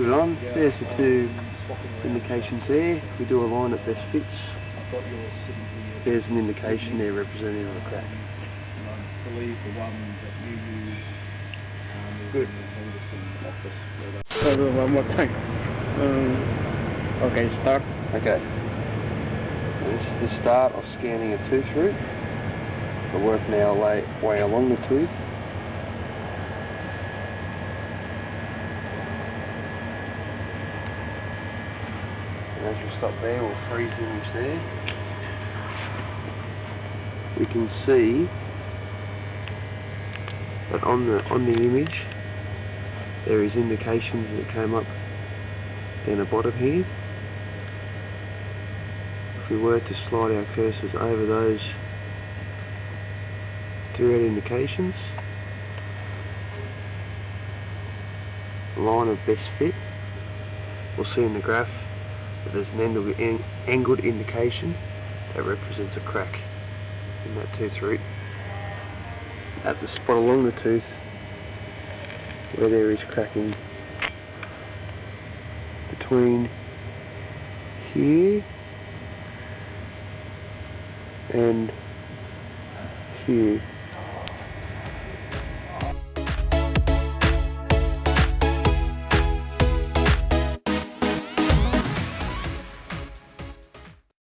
moving on, there's the two indications there. We do a line that best fits. There's an indication there representative of a crack. Good. One more time. Okay, start. Okay. This is the start of scanning a tooth root. We're working our way along the tooth. And as we stop there, we'll freeze the image there. We can see that on the image there is indications that came up down the bottom here. If we were to slide our cursors over those two red indications, line of best fit, we'll see in the graph that there's an angled indication that represents a crack in that tooth root. At the spot along the tooth where there is cracking between here and here.